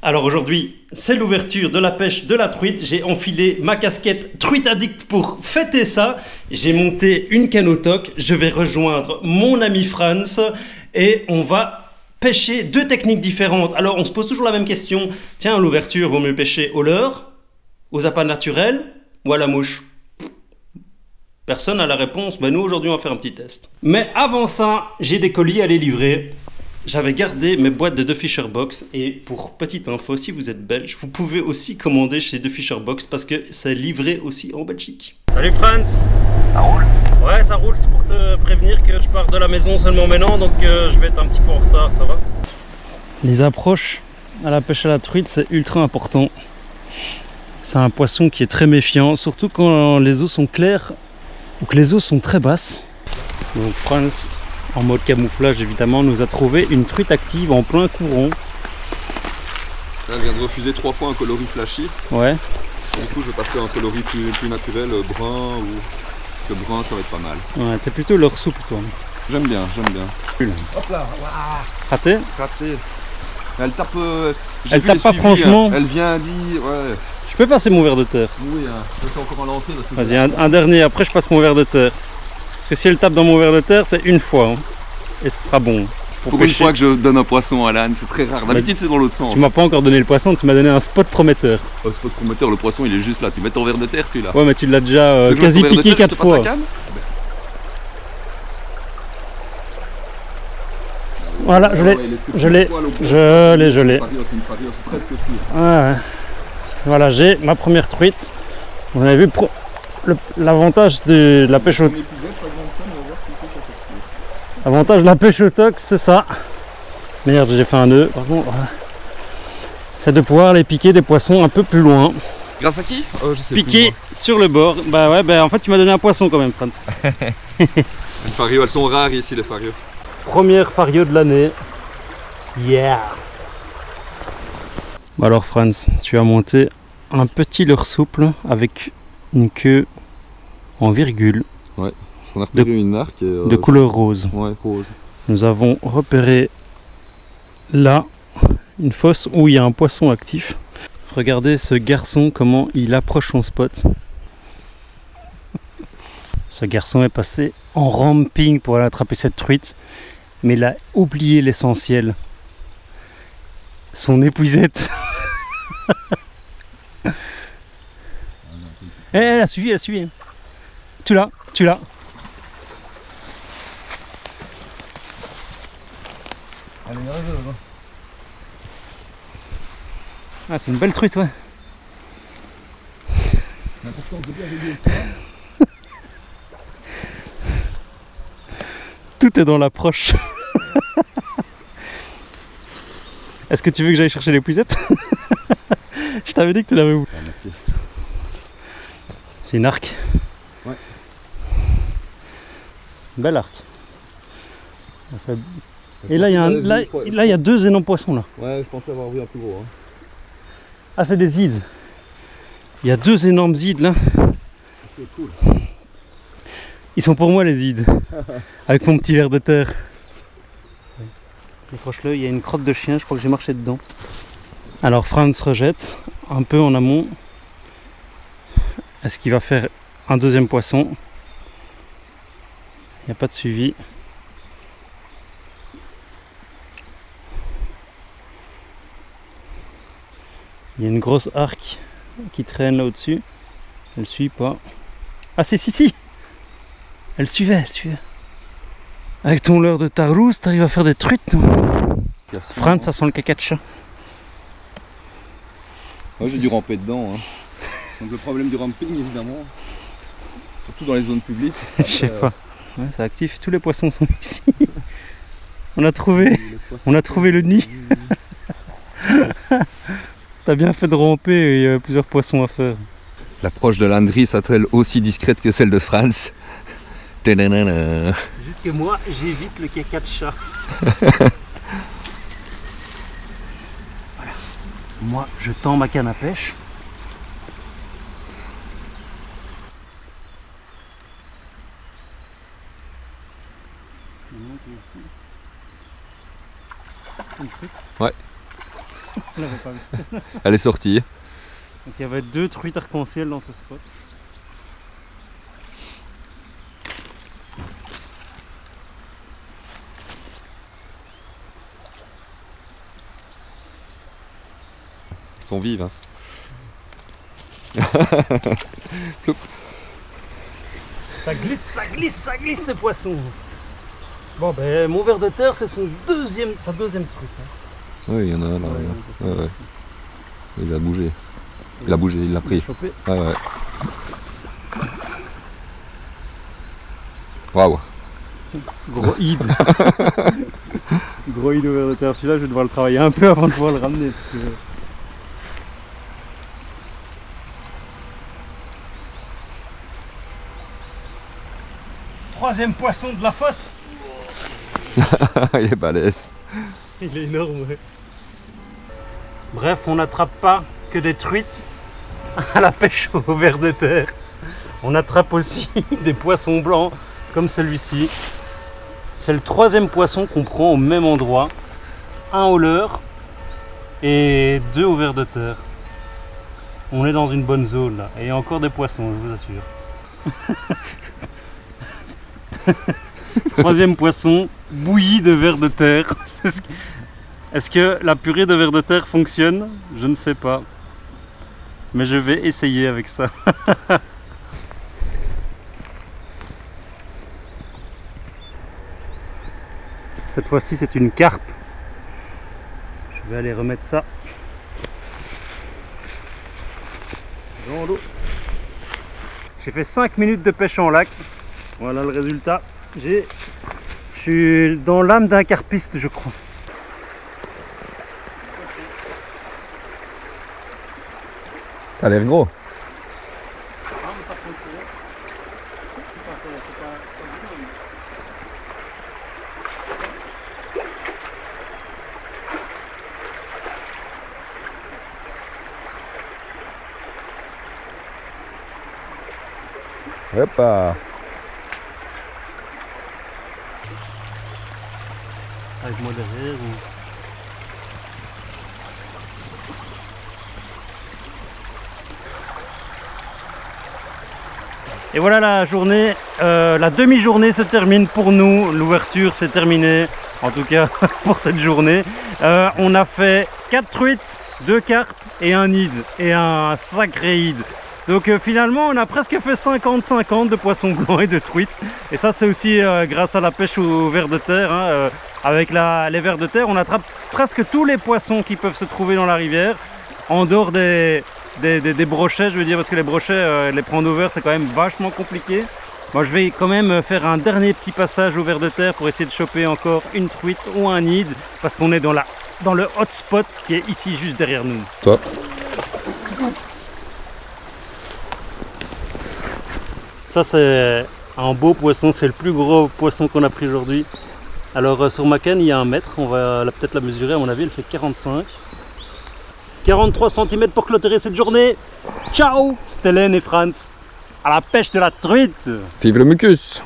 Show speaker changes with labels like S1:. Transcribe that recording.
S1: Alors aujourd'hui, c'est l'ouverture de la pêche de la truite. J'ai enfilé ma casquette truite addict pour fêter ça. J'ai monté une canotoc. Je vais rejoindre mon ami Franz et on va pêcher deux techniques différentes. Alors on se pose toujours la même question. Tiens, à l'ouverture, vaut mieux pêcher au leurre, aux appâts naturels ou à la mouche? Personne n'a la réponse. Ben nous aujourd'hui on va faire un petit test. Mais avant ça, j'ai des colis à les livrer. J'avais gardé mes boîtes de The Fisher Box et pour petite info, si vous êtes belge, vous pouvez aussi commander chez The Fisher Box parce que c'est livré aussi en Belgique. Salut Franz.
S2: Ça roule?
S1: Ouais, ça roule, c'est pour te prévenir que je pars de la maison seulement maintenant, donc je vais être un petit peu en retard, ça va? Les approches à la pêche à la truite, c'est ultra important. C'est un poisson qui est très méfiant, surtout quand les eaux sont claires ou que les eaux sont très basses. Donc Franz, en mode camouflage évidemment, nous a trouvé une truite active en plein courant.
S2: Là, elle vient de refuser 3 fois un coloris flashy.
S1: Ouais.
S2: Du coup je vais passer un coloris plus naturel, brun, ou que brun ça va être pas mal.
S1: Ouais, t'es plutôt leur soupe toi.
S2: J'aime bien, j'aime bien. Hop là,
S1: Raté?
S2: raté. Elle tape,
S1: elle tape pas franchement.
S2: Elle vient dire, ouais.
S1: Je peux passer mon verre de terre?
S2: Oui, je fais encore un lancer.
S1: Vas-y, un dernier, après je passe mon verre de terre. Parce que si elle tape dans mon verre de terre, c'est une fois. Hein. Et ce sera bon.
S2: Pour une fois que je donne un poisson à l'âne, c'est très rare. D'habitude c'est dans l'autre sens.
S1: Tu m'as pas encore donné le poisson, tu m'as donné un spot prometteur.
S2: Oh, spot prometteur, le poisson il est juste là. Tu mets ton verre de terre, tu l'as.
S1: Ouais, mais tu l'as déjà quasi piqué 4 fois. Voilà, je l'ai. Ouais. Voilà, j'ai ma première truite. Vous avez vu l'avantage de la pêche au... L'avantage de la pêche au tox, c'est ça. Merde, j'ai fait un nœud. Par contre, c'est de pouvoir les piquer des poissons un peu plus loin.
S2: Grâce à qui? Je sais
S1: piquer plus, sur le bord. Bah ouais, bah en fait tu m'as donné un poisson quand même, Franz.
S2: Une fario, elles sont rares ici les farios.
S1: Première fario de l'année. Yeah. Bon alors Franz, tu as monté un petit leurre souple avec une queue en virgule.
S2: Ouais, parce qu'on a repéré une arc
S1: de couleur rose.
S2: Ouais, rose.
S1: Nous avons repéré là une fosse où il y a un poisson actif. Regardez ce garçon comment il approche son spot. Ce garçon est passé en ramping pour aller attraper cette truite, mais il a oublié l'essentiel. Son épuisette. Elle a suivi, elle a suivi. Tu l'as, tu l'as.
S2: Elle est nerveuse. Hein.
S1: Ah, c'est une belle truite, ouais. Tout est dans l'approche. Est-ce que tu veux que j'aille chercher l'épuisette? Je t'avais dit que tu l'avais où? Ah, merci. C'est une arc.
S2: Ouais.
S1: Bel arc. Et là, il y a deux énormes poissons là.
S2: Ouais, je pensais avoir vu un plus gros. Hein.
S1: Ah, c'est des zides. Il y a deux énormes zides là.
S2: C'est cool.
S1: Ils sont pour moi les zides. Avec mon petit verre de terre. Approche-le, il y a une crotte de chien, je crois que j'ai marché dedans. Alors Franz rejette un peu en amont. Est-ce qu'il va faire un deuxième poisson? Il n'y a pas de suivi. Il y a une grosse arc qui traîne là au-dessus. Elle ne suit pas. Ah si. Elle suivait, elle suivait. Avec ton leurre de Tarousse, t'arrives à faire des truites, non? Franz, ça sent le caca de chat.
S2: Moi j'ai dû ramper dedans. Hein. Donc le problème du ramping évidemment, surtout dans les zones publiques.
S1: Je sais pas. Ouais, c'est actif, tous les poissons sont ici. On a trouvé le nid. T'as bien fait de ramper, il y a plusieurs poissons à faire.
S2: L'approche de l'Andri est-elle aussi discrète que celle de Franz?
S1: Juste que moi, j'évite le caca de chat. Voilà. Moi, je tends ma canne à pêche.
S2: Ouais.
S1: On l'avait pas vu.
S2: Elle est sortie.
S1: Donc il y avait 2 truites arc-en-ciel dans ce spot.
S2: Elles sont vives. Hein.
S1: Ça glisse, ça glisse, ça glisse ces poissons. Bon ben mon ver de terre c'est sa deuxième truite. Hein.
S2: Oui, il y en a un là. Ouais. Il a bougé. Il a bougé, il l'a pris. Ouais. Waouh.
S1: Gros hid. Gros hid au ver de terre. Celui-là je vais devoir le travailler un peu avant de pouvoir le ramener. Parce que... Troisième poisson de la fosse.
S2: Il est balèze.
S1: Il est énorme, ouais. Bref, on n'attrape pas que des truites à la pêche au ver de terre. On attrape aussi des poissons blancs comme celui-ci. C'est le 3e poisson qu'on prend au même endroit. 1 au leurre et 2 au ver de terre. On est dans une bonne zone là. Et il y a encore des poissons, je vous assure. 3e poisson, bouilli de ver de terre. Est-ce que la purée de ver de terre fonctionne? Je ne sais pas. Mais je vais essayer avec ça. Cette fois-ci, c'est une carpe. Je vais aller remettre ça dans l'eau. J'ai fait 5 minutes de pêche en lac. Voilà le résultat. Je suis dans l'âme d'un carpiste, je crois.
S2: Ça a l'air gros. Hoppa.
S1: Avec moi derrière ou... Et voilà la journée, la demi-journée se termine pour nous, l'ouverture s'est terminée, en tout cas pour cette journée. On a fait 4 truites, 2 carpes et un hid, et un sacré hid. Donc finalement on a presque fait 50-50 de poissons blancs et de truites. Et ça c'est aussi grâce à la pêche au ver de terre. Hein. Avec les vers de terre on attrape presque tous les poissons qui peuvent se trouver dans la rivière. En dehors des brochets, je veux dire, parce que les brochets, les prendre au ver c'est quand même vachement compliqué. Moi je vais quand même faire un dernier petit passage au ver de terre pour essayer de choper encore une truite ou un hid. Parce qu'on est dans le hotspot qui est ici juste derrière nous.
S2: Toi.
S1: Ça c'est un beau poisson, c'est le plus gros poisson qu'on a pris aujourd'hui. Alors sur ma canne il y a 1 mètre, on va peut-être la mesurer, à mon avis elle fait 45. 43 cm pour clôturer cette journée. Ciao, c'était Hélène et Franz. À la pêche de la truite.
S2: Vive le mucus.